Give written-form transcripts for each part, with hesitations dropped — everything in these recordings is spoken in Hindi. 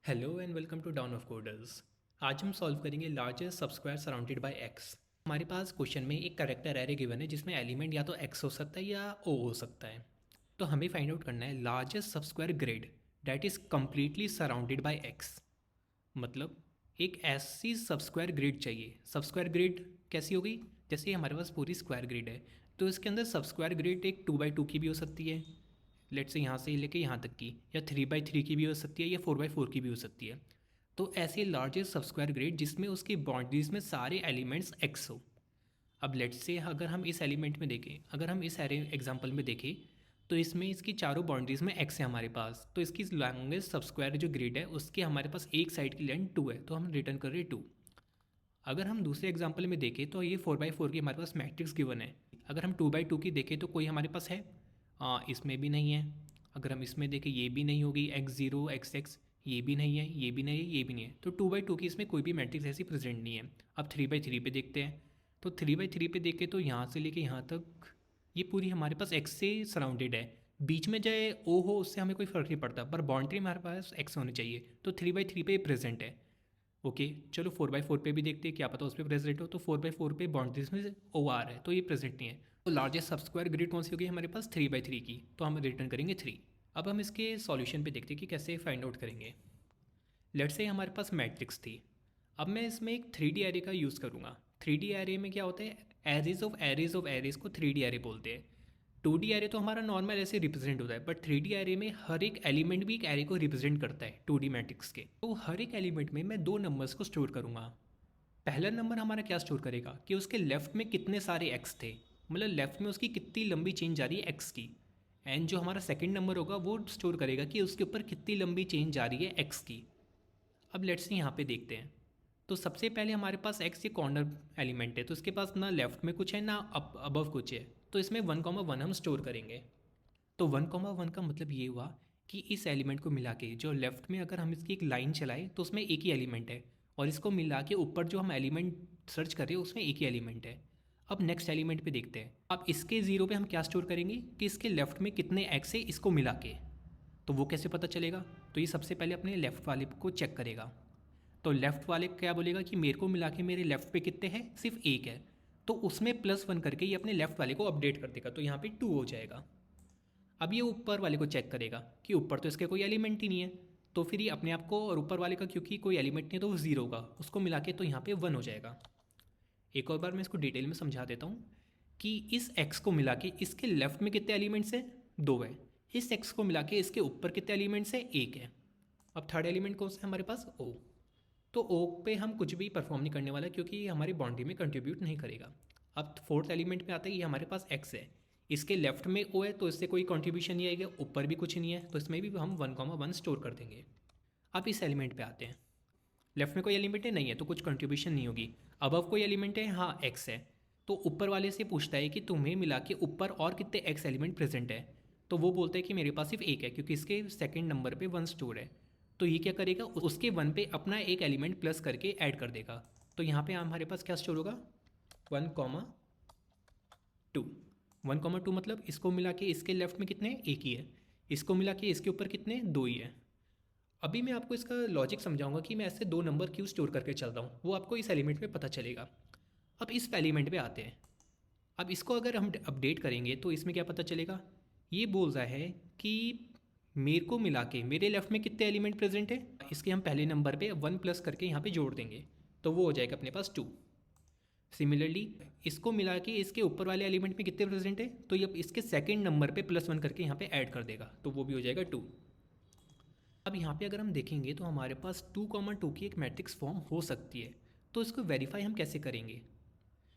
Hello and welcome to dawn of coders. आज हम सॉल्व करेंगे largest subsquare surrounded by X. हमारे पास क्वेश्चन में एक करेक्टर एरे गिवन है जिसमें एलिमेंट या तो एक्स हो सकता है या ओ हो सकता है। तो हमें फाइंड आउट करना है largest subsquare grid that is completely surrounded by X. मतलब एक ऐसी सबस्क्वायर ग्रिड चाहिए। सबस्क्वायर ग्रिड कैसी होगी? जैसे हमारे पास पूरी स्क्वायर ग्रिड है तो इसके अंदर सबस्क्वायर ग्रिड एक 2x2 की भी हो सकती है, लेट से यहाँ से लेके यहाँ तक की, या 3x3 की भी हो सकती है, या 4x4 की भी हो सकती है। तो ऐसे लार्जेस्ट सबस्क्वायर ग्रिड जिसमें उसकी बाउंड्रीज में सारे एलिमेंट्स एक्स हो। अब लेट्स से अगर हम इस एलिमेंट में देखें, अगर हम इस एरे एग्जांपल में देखें तो इसमें इसकी चारों बाउंड्रीज में एक्स है हमारे पास। तो इसकी लॉन्गेस्ट सबस्क्वायर जो ग्रिड है उसके हमारे पास एक साइड की लेंथ 2 है, तो हम रिटर्न कर रहे हैं 2। अगर हम दूसरे एग्जांपल में देखें तो ये 4x4 की हमारे पास मैट्रिक्स गिवन है। अगर हम 2x2 की देखें तो कोई हमारे पास है? इसमें भी नहीं है। अगर हम इसमें देखें ये भी नहीं होगी, x0 xx, ये भी नहीं है, ये भी नहीं है, ये भी नहीं है। तो 2x2 की इसमें कोई भी मैट्रिक्स ऐसी प्रेजेंट नहीं है। अब 3x3 पे देखते हैं। तो 3x3 पे देखें तो यहाँ से लेके यहाँ तक ये पूरी हमारे पास एक्स से सराउंडेड है। बीच में चाहे ओ हो उससे हमें कोई फ़र्क नहीं पड़ता, पर बाउंड्री हमारे पास एक्स होनी चाहिए। तो 3x3 पे प्रेजेंट है। ओके, चलो 4x4 पे भी देखते हैं, क्या पता उस पर प्रेजेंट हो। तो 4x4 पे बाउंड्रीज में ओ आर है तो ये प्रेजेंट नहीं है। तो लार्जेस्ट सबस्क्वायर ग्रिड कौन सी होगी हमारे पास? 3x3 की, तो हम रिटर्न करेंगे 3। अब हम इसके सॉल्यूशन पे देखते हैं कि कैसे फाइंड आउट करेंगे। लेट्स से हमारे पास मैट्रिक्स थी। अब मैं इसमें एक 3D एरे का यूज़ करूँगा। 3D एरे में क्या होता है? एरेज ऑफ एरेज को 3D एरे बोलते हैं। 2D एरे तो हमारा नॉर्मल ऐसे रिप्रेजेंट होता है, बट 3D एरे में हर एक एलिमेंट भी एक एरे को रिप्रेजेंट करता है 2D मैट्रिक्स के। तो हर एक एलिमेंट में मैं दो नंबर्स को स्टोर करूँगा। पहला नंबर हमारा क्या स्टोर करेगा कि उसके लेफ्ट में कितने सारे एक्स थे, मतलब लेफ्ट में उसकी कितनी लंबी चेन जा रही है एक्स की। एंड जो हमारा सेकंड नंबर होगा वो स्टोर करेगा कि उसके ऊपर कितनी लंबी चेन जा रही है एक्स की। अब लेट्स यहाँ पे देखते हैं। तो सबसे पहले हमारे पास एक्स ये कॉर्नर एलिमेंट है, तो इसके पास ना लेफ्ट में कुछ है ना अबव कुछ है। तो इसमें 1,1 हम स्टोर करेंगे। तो 1,1 का मतलब ये हुआ कि इस एलिमेंट को मिला के जो लेफ्ट में अगर हम इसकी एक लाइन चलाएं तो उसमें एक ही एलिमेंट है, और इसको मिला के ऊपर जो हम एलिमेंट सर्च कर रहे हैं उसमें एक ही एलिमेंट है। अब नेक्स्ट एलिमेंट पे देखते हैं। अब इसके ज़ीरो पे हम क्या स्टोर करेंगे कि इसके लेफ्ट में कितने एक्स है इसको मिला के। तो वो कैसे पता चलेगा? तो ये सबसे पहले अपने लेफ्ट वाले को चेक करेगा। तो लेफ्ट वाले क्या बोलेगा कि मेरे को मिला के मेरे लेफ्ट पे कितने हैं? सिर्फ एक है। तो उसमें +1 करके ये अपने लेफ्ट वाले को अपडेट कर देगा, तो यहाँ पे 2 हो जाएगा। अब ये ऊपर वाले को चेक करेगा कि ऊपर तो इसके कोई एलिमेंट ही नहीं है, तो फिर ये अपने आप को, और ऊपर वाले का क्योंकि कोई एलिमेंट नहीं है तो वो 0 होगा, उसको मिला के तो यहाँ पे 1 हो जाएगा। एक और बार मैं इसको डिटेल में समझा देता हूँ कि इस x को मिला के इसके लेफ्ट में कितने एलिमेंट्स हैं? 2 है। इस x को मिला के इसके ऊपर कितने एलिमेंट्स हैं? 1 है। अब थर्ड एलिमेंट कौन सा है हमारे पास? o। तो ओ पे हम कुछ भी परफॉर्म नहीं करने वाला क्योंकि ये हमारी बाउंड्री में कंट्रीब्यूट नहीं करेगा। अब फोर्थ एलिमेंट पे आता है, ये हमारे पास एक्स है, इसके लेफ्ट में ओ है तो इससे कोई कंट्रीब्यूशन नहीं आएगा, ऊपर भी कुछ नहीं है तो इसमें भी हम 1,1 स्टोर कर देंगे। अब इस एलिमेंट पे आते हैं। लेफ्ट में कोई एलिमेंट है? नहीं है, तो कुछ कंट्रीब्यूशन नहीं होगी। अबव कोई एलिमेंट है? हाँ, एक्स है। तो ऊपर वाले से पूछता है कि तुम्हें मिला के ऊपर और कितने एक्स एलिमेंट प्रेजेंट है। तो वो बोलता है कि मेरे पास सिर्फ एक है क्योंकि इसके सेकंड नंबर पे 1 स्टोर है। तो ये क्या करेगा? उसके 1 पे अपना एक एलिमेंट प्लस करके ऐड कर देगा। तो यहाँ पे हमारे पास क्या स्टोर होगा? 1,2। 1,2 मतलब इसको मिला के इसके लेफ्ट में कितने? एक ही है। इसको मिला के इसके ऊपर कितने? 2 ही है। अभी मैं आपको इसका लॉजिक समझाऊंगा कि मैं ऐसे दो नंबर क्यों स्टोर करके चल रहा हूँ, वो आपको इस एलिमेंट में पता चलेगा। अब इस एलिमेंट पे आते हैं। अब इसको अगर हम अपडेट करेंगे तो इसमें क्या पता चलेगा? ये बोल रहा है कि मेरे को मिला के मेरे लेफ्ट में कितने एलिमेंट प्रेजेंट है, इसके हम पहले नंबर पे 1 प्लस करके यहाँ पे जोड़ देंगे, तो वो हो जाएगा अपने पास 2। सिमिलरली इसको मिला के इसके ऊपर वाले एलिमेंट में कितने प्रेजेंट है, तो ये इसके सेकंड नंबर पे +1 करके यहाँ पे ऐड कर देगा, तो वो भी हो जाएगा 2। अब यहाँ पे अगर हम देखेंगे तो हमारे पास 2,2 की एक मैट्रिक्स फॉर्म हो सकती है। तो इसको वेरीफाई हम कैसे करेंगे?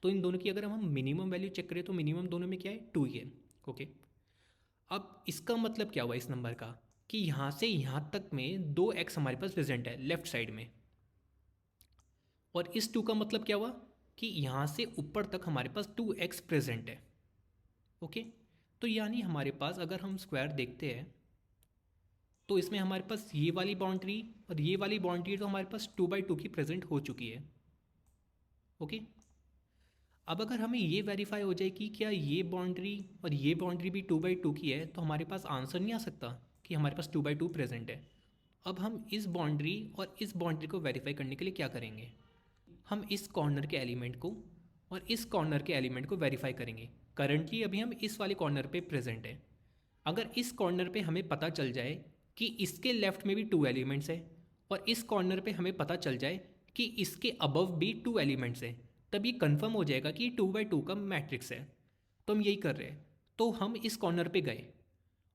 तो इन दोनों की अगर हम मिनिमम वैल्यू चेक करें तो मिनिमम दोनों में क्या है? 2 ही है। ओके, अब इसका मतलब क्या हुआ इस नंबर का कि यहाँ से यहाँ तक में 2x हमारे पास प्रेजेंट है लेफ्ट साइड में, और इस 2 का मतलब क्या हुआ कि यहाँ से ऊपर तक हमारे पास 2x प्रेजेंट है। ओके, तो यानी हमारे पास अगर हम स्क्वायर देखते हैं तो इसमें हमारे पास ये वाली बाउंड्री और ये वाली बाउंड्री तो हमारे पास 2/2 की प्रेजेंट हो चुकी है। ओके, अब अगर हमें ये वेरीफाई हो जाए कि क्या ये बाउंड्री और ये बाउंड्री भी 2/2 की है, तो हमारे पास आंसर नहीं आ सकता कि हमारे पास 2/2 प्रेजेंट है। अब हम इस बाउंड्री और इस बाउंड्री को वेरीफाई करने के लिए क्या करेंगे, हम इस कॉर्नर के एलिमेंट को और इस कॉर्नर के एलिमेंट को वेरीफाई करेंगे। करंटली अभी हम इस वाले कॉर्नर पे प्रेजेंट है। अगर इस कॉर्नर पे हमें पता चल जाए कि इसके लेफ्ट में भी 2 एलिमेंट्स है और इस कॉर्नर पे हमें पता चल जाए कि इसके अबव भी 2 एलिमेंट्स है, तब ये कन्फर्म हो जाएगा कि 2x2 का मैट्रिक्स है। तो हम यही कर रहे हैं। तो हम इस कॉर्नर पे गए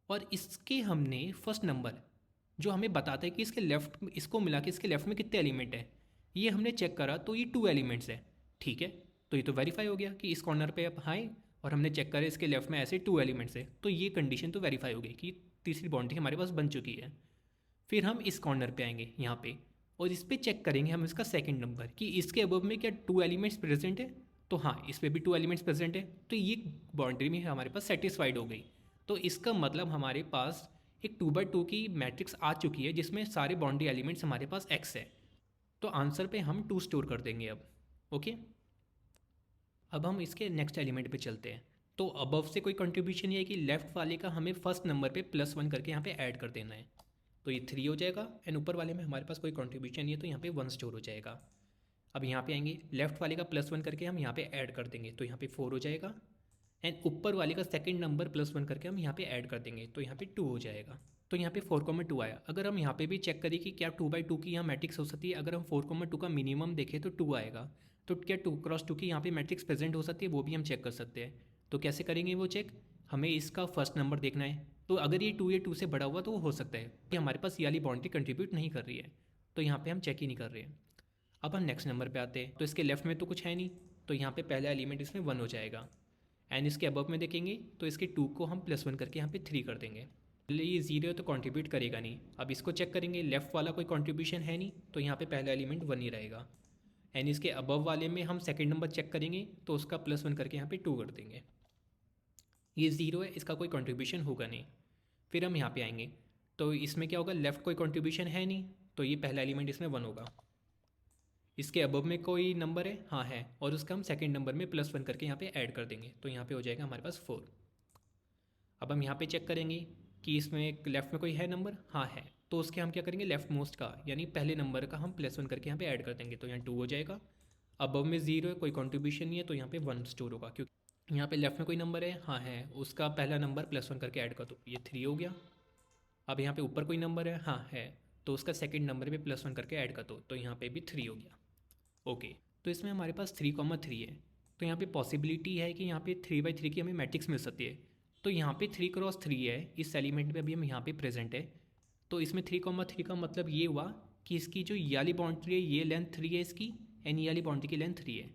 और इसके हमने फर्स्ट नंबर जो हमें बताता है कि इसके लेफ्ट, इसको मिला के इसके लेफ्ट में कितने एलिमेंट है, ये हमने चेक करा तो ये 2 एलिमेंट्स है। ठीक है, तो ये तो वेरीफाई हो गया कि इस कॉर्नर पे अब हाई और हमने चेक करा इसके लेफ्ट में ऐसे 2 एलिमेंट्स है, तो ये कंडीशन तो वेरीफाई हो गई कि तीसरी बाउंड्री हमारे पास बन चुकी है। फिर हम इस कॉर्नर पे आएंगे यहाँ पे और इस पर चेक करेंगे हम इसका सेकंड नंबर कि इसके अबव में क्या 2 एलिमेंट्स प्रेजेंट है। तो हाँ, इस पर भी 2 एलिमेंट्स प्रेजेंट है, तो ये बाउंड्री में हमारे पास सेटिस्फाइड हो गई। तो इसका मतलब हमारे पास एक 2x2 की मैट्रिक्स आ चुकी है जिसमें सारे बाउंड्री एलिमेंट्स हमारे पास x है। तो आंसर पे हम 2 स्टोर कर देंगे अब। ओके, अब हम इसके नेक्स्ट एलिमेंट पे चलते हैं। तो अबव से कोई कंट्रीब्यूशन ये है कि लेफ्ट वाले का हमें फर्स्ट नंबर पे +1 करके यहाँ पे ऐड कर देना है, तो ये 3 हो जाएगा। एंड ऊपर वाले में हमारे पास कोई कंट्रीब्यूशन नहीं है तो यहाँ पे 1 स्टोर हो जाएगा। अब यहाँ पे आएंगे, लेफ्ट वाले का +1 करके हम यहाँ पे ऐड कर देंगे तो यहाँ पे 4 हो जाएगा। एंड ऊपर वाले का सेकंड नंबर +1 करके हम यहाँ पे ऐड कर देंगे तो यहाँ पे 2 हो जाएगा। तो यहाँ पे 4,2 आया। अगर हम यहाँ पे भी चेक करें कि क्या 2x2 की यहाँ मैट्रिक्स हो सकती है, अगर हम 4,2 का मिनिमम देखें तो 2 आएगा। तो क्या 2x2 की यहाँ पे मैट्रिक्स प्रेजेंट हो सकती है, वो भी हम चेक कर सकते हैं। तो कैसे करेंगे वो चेक, हमें इसका फर्स्ट नंबर देखना है। तो अगर ये 2 या 2 से बड़ा हुआ तो वो हो सकता है कि हमारे पास ये वाली बाउंड्री कंट्रीब्यूट नहीं कर रही है, तो यहाँ पे हम चेक ही नहीं कर रहे हैं। अब हम नेक्स्ट नंबर पे आते हैं। तो इसके लेफ्ट में तो कुछ है नहीं, तो यहाँ पे पहला एलिमेंट इसमें 1 हो जाएगा। एंड इसके अबव में देखेंगे तो इसके 2 को हम +1 करके यहाँ पे 3 कर देंगे। ये 0 है तो कंट्रीब्यूट करेगा नहीं। अब इसको चेक करेंगे, लेफ्ट वाला कोई कंट्रीब्यूशन है नहीं, तो यहाँ पे पहला एलिमेंट 1 ही रहेगा। एंड इसके अबव वाले में हम सेकंड नंबर चेक करेंगे तो उसका +1 करके यहाँ पे 2 कर देंगे। ये 0 है, इसका कोई कंट्रीब्यूशन होगा नहीं। फिर हम यहाँ पे आएंगे तो इसमें क्या होगा, लेफ्ट कोई कंट्रीब्यूशन है नहीं, तो ये पहला एलिमेंट इसमें 1 होगा। इसके अबव में कोई नंबर है, हाँ है, और उसका हम सेकंड नंबर में +1 करके यहाँ पे ऐड कर देंगे तो यहाँ पे हो जाएगा हमारे पास 4। अब हम यहाँ पे चेक करेंगे कि इसमें लेफ्ट में कोई है नंबर, हाँ है, तो उसके हम क्या करेंगे, लेफ्ट मोस्ट का यानी पहले नंबर का हम +1 करके यहाँ पे ऐड कर देंगे तो यहाँ 2 हो जाएगा। अबव में 0 है, कोई कॉन्ट्रीब्यूशन नहीं है, तो यहाँ पे 1 स्टोर होगा क्योंकि यहाँ पे लेफ्ट में कोई नंबर है, हाँ है, उसका पहला नंबर +1 करके ऐड कर दो, ये 3 हो गया। अब यहाँ पे ऊपर कोई नंबर है, हाँ है, तो उसका सेकंड नंबर पे +1 करके ऐड कर दो तो यहाँ पे भी 3 हो गया। ओके, तो इसमें हमारे पास 3,3 है, तो यहाँ पे पॉसिबिलिटी है कि यहाँ पे 3/3 की हमें मैट्रिक्स मिल सकती है। तो यहाँ पे 3x3 है, इस एलिमेंट में अभी हम यहाँ पे प्रेजेंट है, तो इसमें 3,3 का मतलब ये हुआ कि इसकी जो ये वाली बाउंड्री है ये लेंथ 3 है इसकी, एंड ये वाली बाउंड्री की लेंथ 3 है।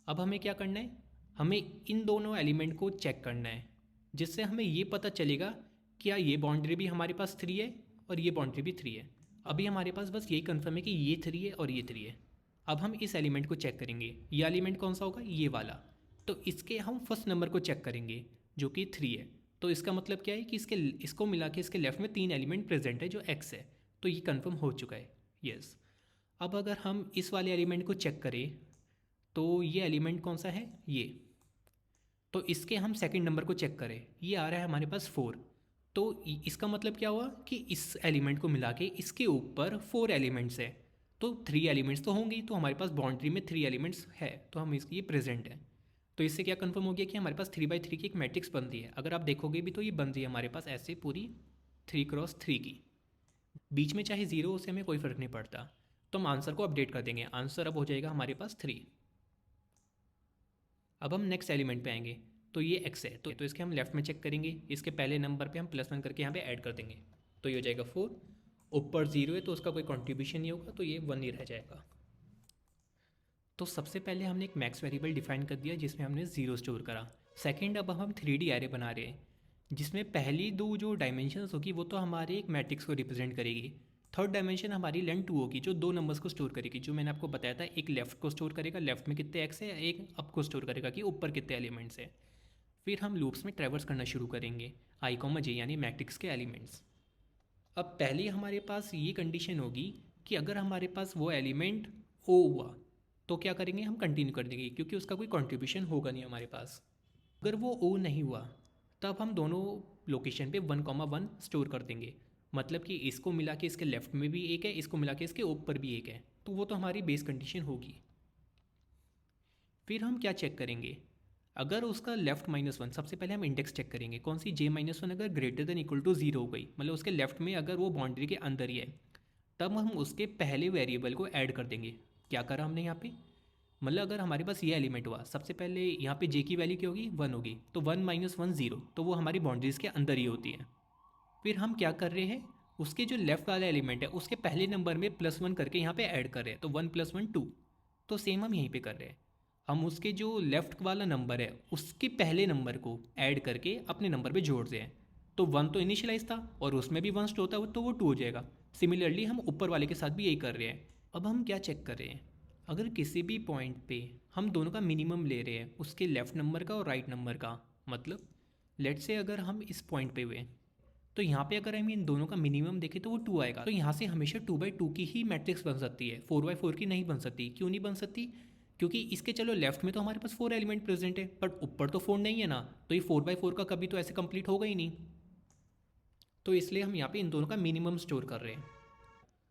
अब हमें क्या करना है, हमें इन दोनों एलिमेंट को चेक करना है जिससे हमें ये पता चलेगा क्या ये बाउंड्री भी हमारे पास 3 है और ये बाउंड्री भी 3 है। अभी हमारे पास बस यही कन्फर्म है कि ये 3 है और ये 3 है। अब हम इस एलिमेंट को चेक करेंगे, ये एलिमेंट कौन सा होगा, ये वाला, तो इसके हम फर्स्ट नंबर को चेक करेंगे जो कि 3 है। तो इसका मतलब क्या है कि इसको मिला के इसके लेफ्ट में 3 एलिमेंट प्रेजेंट है जो x है, तो ये कन्फर्म हो चुका है, यस। अब अगर हम इस वाले एलिमेंट को चेक करें तो ये एलिमेंट कौन सा है, ये, तो इसके हम सेकंड नंबर को चेक करें, ये आ रहा है हमारे पास 4। तो इसका मतलब क्या हुआ कि इस एलिमेंट को मिला के इसके ऊपर 4 एलिमेंट्स है, तो 3 एलिमेंट्स तो होंगी, तो हमारे पास बाउंड्री में 3 एलिमेंट्स है, तो हम इसकी ये प्रेजेंट है। तो इससे क्या कंफर्म हो गया कि हमारे पास 3/3 की एक मैट्रिक्स बनती है। अगर आप देखोगे भी तो ये बन रही है हमारे पास ऐसे पूरी 3x3 की, बीच में चाहे 0 उससे हमें कोई फ़र्क नहीं पड़ता। तो हम आंसर को अपडेट कर देंगे, आंसर अब हो जाएगा हमारे पास 3। अब हम नेक्स्ट एलिमेंट पे आएंगे, तो ये x है, तो इसके हम लेफ्ट में चेक करेंगे, इसके पहले नंबर पे हम +1 करके यहाँ पे ऐड कर देंगे तो ये हो जाएगा 4। ऊपर 0 है तो उसका कोई कंट्रीब्यूशन नहीं होगा, तो ये 1 ही रह जाएगा। तो सबसे पहले हमने एक मैक्स वेरिएबल डिफाइन कर दिया जिसमें हमने 0 स्टोर करा। सेकंड, अब हम 3D एरे बना रहे हैं जिसमें पहली 2 जो डायमेंशंस होगी वो तो हमारे एक मैट्रिक्स को रिप्रेजेंट करेगी। थर्ड डायमेंशन हमारी लेंथ 2 होगी जो 2 नंबर्स को स्टोर करेगी, जो मैंने आपको बताया था, एक लेफ्ट को स्टोर करेगा, लेफ्ट में कितने x है, एक अप को स्टोर करेगा कि ऊपर कितने एलिमेंट्स है। फिर हम लूप्स में ट्रैवर्स करना शुरू करेंगे i, j यानी मैट्रिक्स के एलिमेंट्स। अब पहले हमारे पास ये कंडीशन होगी कि अगर हमारे पास वो एलिमेंट o हुआ तो क्या करेंगे, हम कंटिन्यू कर देंगे क्योंकि उसका कोई कंट्रीब्यूशन होगा नहीं हमारे पास। अगर वो o नहीं हुआ तब हम दोनों लोकेशन पे 1,1 स्टोर कर देंगे मतलब कि इसको मिला के इसके लेफ्ट में भी एक है, इसको मिला के इसके ऊपर भी एक है, तो वो तो हमारी बेस कंडीशन होगी। फिर हम क्या चेक करेंगे, अगर उसका लेफ्ट -1, सबसे पहले हम इंडेक्स चेक करेंगे कौन सी J-1 अगर ग्रेटर देन इक्वल टू 0 हो गई, मतलब उसके लेफ्ट में अगर वो बाउंड्री के अंदर ही है, तब हम उसके पहले वेरिएबल को ऐड कर देंगे। क्या करा हमने यहाँ पे, मतलब अगर हमारे पास ये एलिमेंट हुआ, सबसे पहले यहाँ पे J की वैल्यू क्या होगी, 1 होगी, तो 1 - 1 0, तो वो हमारी बाउंड्रीज के अंदर ही होती है। फिर हम क्या कर रहे हैं, उसके जो लेफ्ट वाला एलिमेंट है उसके पहले नंबर में +1 करके यहाँ पे ऐड कर रहे हैं, तो 1 + 1 2। तो सेम हम यहीं पे कर रहे हैं, हम उसके जो लेफ्ट वाला नंबर है उसके पहले नंबर को ऐड करके अपने नंबर पे जोड़ रहे हैं। तो 1 तो इनिशियलाइज था और उसमें भी 1 स्टोर था, तो वो 2 हो जाएगा। सिमिलरली हम ऊपर वाले के साथ भी यही कर रहे हैं। अब हम क्या चेक कर रहे हैं, अगर किसी भी पॉइंट पे हम दोनों का मिनिमम ले रहे हैं, उसके लेफ्ट नंबर का और राइट नंबर का, मतलब लेट से अगर हम इस पॉइंट पे हुए, तो यहाँ पे अगर हम इन दोनों का मिनिमम देखें तो वो 2 आएगा। तो यहाँ से हमेशा 2/2 की ही मैट्रिक्स बन सकती है, 4/4 की नहीं बन सकती। क्यों नहीं बन सकती, क्योंकि इसके चलो लेफ्ट में तो हमारे पास 4 एलिमेंट प्रेजेंट है, बट ऊपर तो 4 नहीं है ना, तो ये 4/4 का कभी तो ऐसे कंप्लीट होगा ही नहीं। तो इसलिए हम यहाँ पे इन दोनों का मिनिमम स्टोर कर रहे हैं।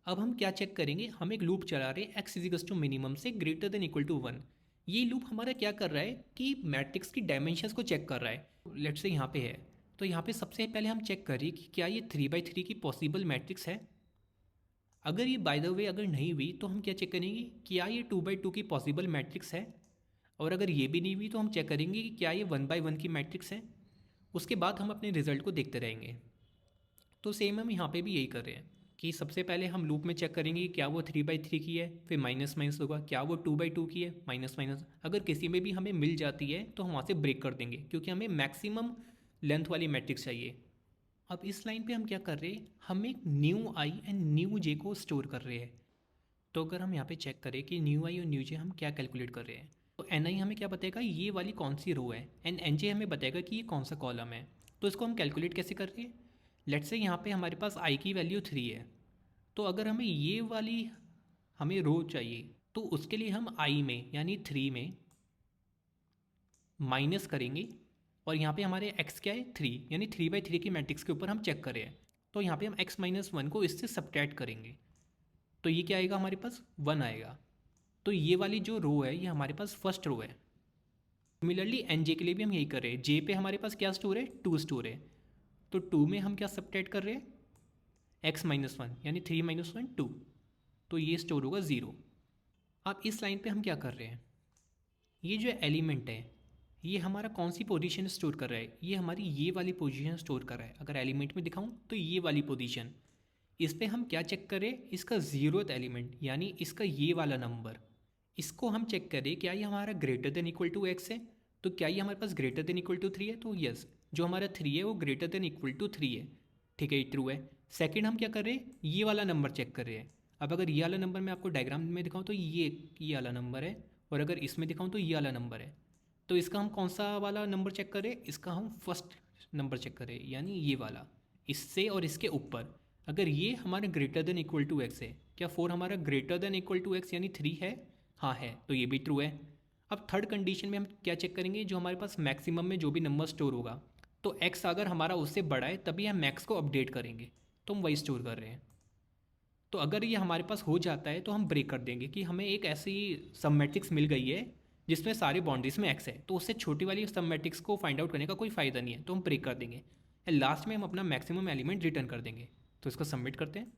अब हम क्या चेक करेंगे, हम एक लूप चला रहे हैं एक्स इजिकल्स टू मिनिमम से ग्रेटर देन इक्वल टू 1। ये लूप हमारा क्या कर रहा है कि मैट्रिक्स की डायमेंशंस को चेक कर रहा है। लेट से यहाँ पे है, तो यहाँ पे सबसे पहले हम चेक करिए कि क्या ये 3/3 की पॉसिबल मैट्रिक्स है। अगर ये बाय द वे अगर नहीं हुई तो हम क्या चेक करेंगे, क्या ये 2/2 की पॉसिबल मैट्रिक्स है। और अगर ये भी नहीं हुई तो हम चेक करेंगे कि क्या ये 1/1 की मैट्रिक्स है। उसके बाद हम अपने रिजल्ट को देखते रहेंगे। तो सेम हम यहाँ पे भी यही कर रहे हैं कि सबसे पहले हम लूप में चेक करेंगे कि क्या वो 3/3 की है, फिर माइनस माइनस होगा, क्या वो 2/2 की है, माइनस माइनस। अगर किसी में भी हमें मिल जाती है तो हम वहाँ से ब्रेक कर देंगे, क्योंकि हमें मैक्सिमम लेंथ वाली मैट्रिक्स चाहिए। अब इस लाइन पे हम क्या कर रहे हैं, हम एक न्यू आई एंड न्यू जे को स्टोर कर रहे हैं। तो अगर हम यहाँ पे चेक करें कि न्यू आई और न्यू जे हम क्या कैलकुलेट कर रहे हैं, तो एन आई हमें क्या बताएगा ये वाली कौन सी रो है, एंड एन जे हमें बताएगा कि ये कौन सा कॉलम है। तो इसको हम कैलकुलेट कैसे कर रहे हैं, लेट्स से यहाँ पे हमारे पास आई की वैल्यू 3 है, तो अगर हमें ये वाली हमें रो चाहिए, तो उसके लिए हम आई में यानी 3 में माइनस करेंगे, और यहाँ पे हमारे x क्या है 3, यानी 3/3 की मैट्रिक्स के ऊपर हम चेक कर रहे हैं। तो यहाँ पे हम x-1 को इससे सब्ट्रैक्ट करेंगे, तो ये क्या आएगा हमारे पास 1 आएगा। तो ये वाली जो रो है ये हमारे पास फर्स्ट रो है। सिमिलरली एन जे के लिए भी हम यही कर रहे हैं, जे पे हमारे पास क्या स्टोर है 2 स्टोर है, तो 2 में हम क्या सब्ट्रैक्ट कर रहे हैं x-1, यानी 3 - 1 2, तो ये स्टोर होगा 0। अब इस लाइन पे हम क्या कर रहे हैं, ये जो एलिमेंट है ये हमारा कौन सी पोजीशन स्टोर कर रहा है, ये हमारी ये वाली पोजीशन स्टोर कर रहा है। अगर एलिमेंट में दिखाऊं तो ये वाली पोजीशन, इस पे हम क्या चेक करें, इसका 0th एलिमेंट यानी इसका ये वाला नंबर, इसको हम चेक करें क्या ये हमारा greater than equal to X है। तो क्या ये हमारे पास ग्रेटर देन इक्वल टू 3 है, तो यस, जो हमारा 3 है वो ग्रेटर देन इक्वल टू 3 है, ठीक है, ये ट्रू है। सेकेंड हम क्या कर रहे हैं, ये वाला नंबर चेक कर रहे हैं। अब अगर ये वाला नंबर मैं आपको डायग्राम में दिखाऊँ तो ये वाला नंबर है, और अगर इसमें दिखाऊँ तो ये वाला नंबर है। तो इसका हम कौन सा वाला नंबर चेक करें, इसका हम फर्स्ट नंबर चेक करें, यानी ये वाला, इससे और इसके ऊपर। अगर ये हमारा greater than equal to X है, क्या 4 हमारा greater than equal to X यानी 3 है, हाँ है, तो ये भी ट्रू है। अब थर्ड कंडीशन में हम क्या चेक करेंगे, जो हमारे पास मैक्सिमम में जो भी नंबर स्टोर होगा, तो एक्स अगर हमारा उससे बड़ा है तभी हम मैक्स को अपडेट करेंगे, तो हम वही स्टोर कर रहे हैं। तो अगर ये हमारे पास हो जाता है तो हम ब्रेक कर देंगे कि हमें एक ऐसी सब मैट्रिक्स मिल गई है जिसमें सारी बाउंड्रीज में एक्स है, तो उससे छोटी वाली सब मैट्रिक्स को फाइंड आउट करने का कोई फ़ायदा नहीं है, तो हम ब्रेक कर देंगे। एंड लास्ट में हम अपना मैक्सिमम एलिमेंट रिटर्न कर देंगे। तो इसको सबमिट करते हैं।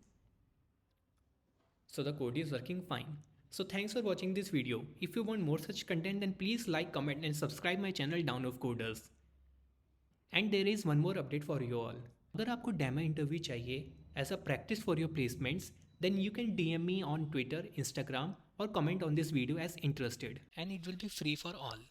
So the code is working fine. So thanks for watching this video. If you want more such content then please like, comment and subscribe my channel Down of Coders. And there is one more update for you all. अगर आपको डेमो इंटरव्यू चाहिए as a practice for your placements, then you can DM me on Twitter, Instagram or comment on this video as interested, and it will be free for all.